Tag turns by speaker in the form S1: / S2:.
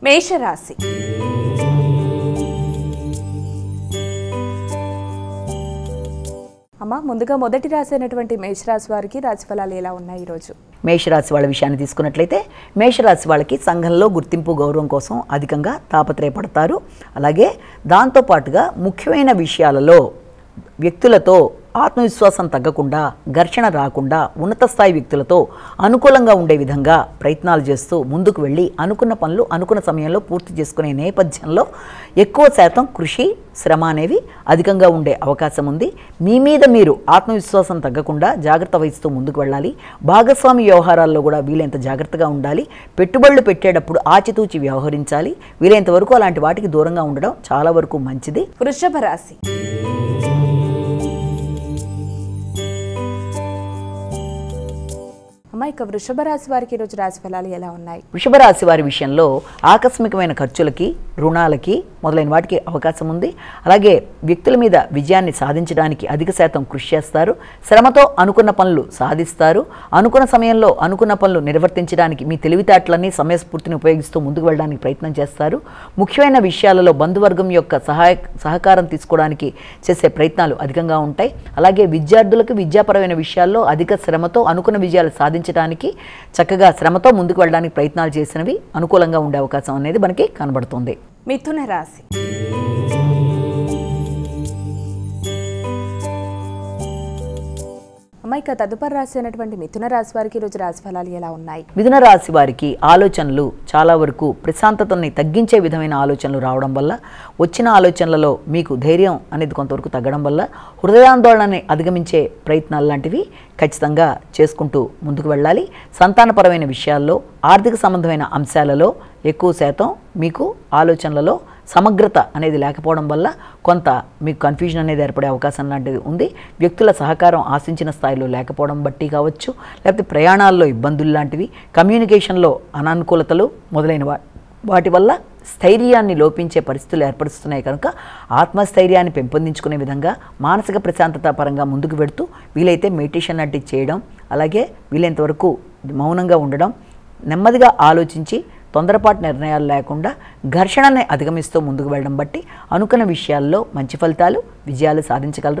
S1: మేషరాశి. అమ్మ, ముందుగా మొదటి రాశి అయినటువంటి మేషరాశి వారికి రాశిఫలాలు ఎలా ఉన్నాయి ఈరోజు?
S2: మేషరాశి వాళ్ళ విషయాన్ని తీసుకున్నట్లయితే మేషరాశి వాళ్ళకి సంఘంలో గుర్తింపు గౌరవం కోసం అధికంగా తాపత్రయపడతారు. అలాగే దాంతోపాటుగా ముఖ్యమైన విషయాలలో వ్యక్తులతో ఆత్మవిశ్వాసం తగ్గకుండా, ఘర్షణ రాకుండా ఉన్నత స్థాయి వ్యక్తులతో అనుకూలంగా ఉండే విధంగా ప్రయత్నాలు చేస్తూ ముందుకు వెళ్ళి అనుకున్న పనులు అనుకున్న సమయంలో పూర్తి చేసుకునే నేపథ్యంలో ఎక్కువ శాతం కృషి, శ్రమ అనేవి అధికంగా ఉండే అవకాశం ఉంది. మీ మీద మీరు ఆత్మవిశ్వాసం తగ్గకుండా జాగ్రత్త వహిస్తూ ముందుకు వెళ్ళాలి. భాగస్వామి వ్యవహారాల్లో కూడా వీలైనంత జాగ్రత్తగా ఉండాలి. పెట్టుబడులు పెట్టేటప్పుడు ఆచితూచి వ్యవహరించాలి. వీలైనంత వరకు అలాంటి వాటికి దూరంగా ఉండడం చాలా వరకు మంచిది.
S1: వృషభ రాశి. ఇక వృషభ రాశి వారికి ఈరోజు రాశి ఫలాలు ఎలా ఉన్నాయి?
S2: వృషభ రాశి వారి విషయంలో ఆకస్మికమైన ఖర్చులకి, రుణాలకి మొదలైన వాటికి అవకాశం ఉంది. అలాగే వ్యక్తుల మీద విజయాన్ని సాధించడానికి అధిక శాతం కృషి చేస్తారు. శ్రమతో అనుకున్న పనులు సాధిస్తారు. అనుకున్న సమయంలో అనుకున్న పనులు నిర్వర్తించడానికి మీ తెలివితేటలన్నీ, సమయస్ఫూర్తిని ఉపయోగిస్తూ ముందుకు వెళ్ళడానికి ప్రయత్నం చేస్తారు. ముఖ్యమైన విషయాలలో బంధువర్గం యొక్క సహకారం తీసుకోవడానికి చేసే ప్రయత్నాలు అధికంగా ఉంటాయి. అలాగే విద్యార్థులకు విద్యాపరమైన విషయాల్లో అధిక శ్రమతో అనుకున్న విజయాలు సాధించడానికి చక్కగా శ్రమతో ముందుకు వెళ్ళడానికి ప్రయత్నాలు చేసినవి అనుకూలంగా ఉండే అవకాశం అనేది మనకి కనబడుతుంది.
S1: మిథున రాశి. ఇక తదుపరి రాశి అయినటువంటి మిథున రాశి వారికి ఈరోజు రాశి ఫలాలు ఎలా ఉన్నాయి?
S2: మిథున రాశి వారికి ఆలోచనలు చాలా వరకు ప్రశాంతతని తగ్గించే విధమైన ఆలోచనలు రావడం వల్ల, వచ్చిన ఆలోచనలలో మీకు ధైర్యం అనేది కొంతవరకు తగ్గడం వల్ల హృదయాందోళనని అధిగమించే ప్రయత్నాలు లాంటివి ఖచ్చితంగా చేసుకుంటూ ముందుకు వెళ్ళాలి. సంతానపరమైన విషయాల్లో, ఆర్థిక సంబంధమైన అంశాలలో ఎక్కువ శాతం మీకు ఆలోచనలలో సమగ్రత అనేది లేకపోవడం వల్ల కొంత మీకు కన్ఫ్యూజన్ అనేది ఏర్పడే అవకాశం లాంటిది ఉంది. వ్యక్తుల సహకారం ఆశించిన స్థాయిలో లేకపోవడం బట్టి కావచ్చు, లేకపోతే ప్రయాణాల్లో ఇబ్బందులు లాంటివి, కమ్యూనికేషన్లో అనానుకూలతలు మొదలైన వాటి వల్ల స్థైర్యాన్ని లోపించే పరిస్థితులు ఏర్పరుస్తున్నాయి. కనుక ఆత్మస్థైర్యాన్ని పెంపొందించుకునే విధంగా మానసిక ప్రశాంతత పరంగా ముందుకు వెడుతూ వీలైతే మెడిటేషన్ లాంటివి చేయడం, అలాగే వీలైనంత వరకు మౌనంగా ఉండడం, నెమ్మదిగా ఆలోచించి తొందరపాటు నిర్ణయాలు లేకుండా ఘర్షణని అధిగమిస్తూ ముందుకు వెళ్ళడం బట్టి అనుకున్న విషయాల్లో మంచి ఫలితాలు, విజయాలు సాధించగలరు.